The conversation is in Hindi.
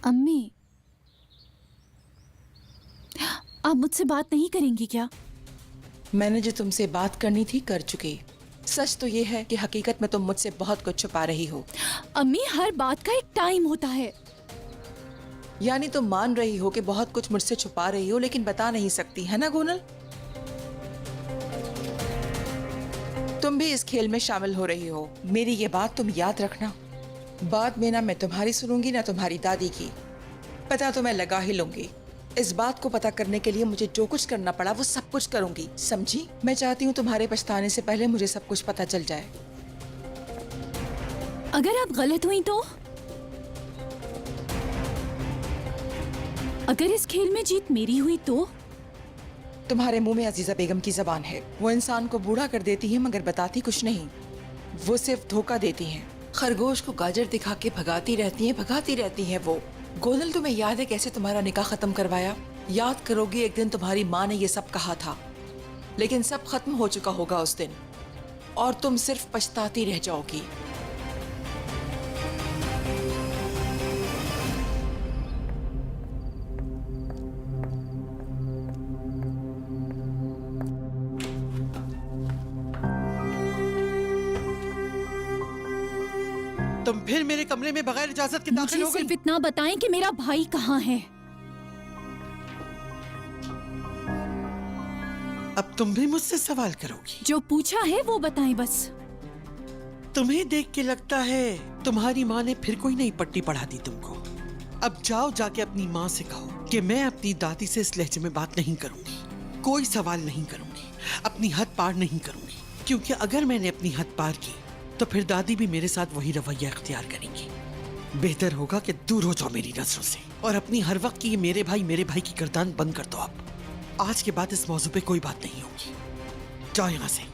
अम्मी, आप मुझसे बात नहीं करेंगी क्या? मैंने जो तुमसे बात करनी थी कर चुकी। सच तो ये है कि हकीकत में तुम मुझसे बहुत कुछ छुपा रही हो। अम्मी, हर बात का एक टाइम होता है। यानी तुम मान रही हो कि बहुत कुछ मुझसे छुपा रही हो लेकिन बता नहीं सकती, है ना गोनल? तुम भी इस खेल में शामिल हो रही हो। मेरी ये बात तुम याद रखना। बाद में ना मैं तुम्हारी सुनूंगी ना तुम्हारी दादी की। पता तो मैं लगा ही लूंगी। इस बात को पता करने के लिए मुझे जो कुछ करना पड़ा वो सब कुछ करूंगी, समझी? मैं चाहती हूँ तुम्हारे पछताने से पहले मुझे सब कुछ पता चल जाए। अगर आप गलत हुई तो? अगर इस खेल में जीत मेरी हुई तो? तुम्हारे मुंह में अजीजा बेगम की जबान है। वो इंसान को बूढ़ा कर देती है मगर बताती कुछ नहीं। वो सिर्फ धोखा देती हैं। खरगोश को गाजर दिखा के भगाती रहती हैं वो। गोनल, तुम्हें याद है कैसे तुम्हारा निकाह खत्म करवाया? याद करोगी एक दिन तुम्हारी माँ ने ये सब कहा था, लेकिन सब खत्म हो चुका होगा उस दिन और तुम सिर्फ पछताती रह जाओगी। तुम फिर मेरे कमरे में बगैर इजाजत के दाखिल मुझे हो सिर्फ गई। इतना बताएं कि मेरा भाई कहाँ है। अब तुम भी मुझसे सवाल करोगी? जो पूछा है वो बताएं बस। तुम्हें देख के लगता है तुम्हारी माँ ने फिर कोई नई पट्टी पढ़ा दी तुमको। अब जाओ, जाके अपनी माँ से कहो कि मैं अपनी दादी से इस लहजे में बात नहीं करूंगी, कोई सवाल नहीं करूंगी, अपनी हद पार नहीं करूंगी। क्योंकि अगर मैंने अपनी हद पार की तो फिर दादी भी मेरे साथ वही रवैया इख्तियार करेंगी। बेहतर होगा कि दूर हो जाओ मेरी नजरों से और अपनी हर वक्त की ये मेरे भाई की गर्दान बंद कर दो। अब आज के बाद इस मौजू पे कोई बात नहीं होगी। जाओ यहाँ से।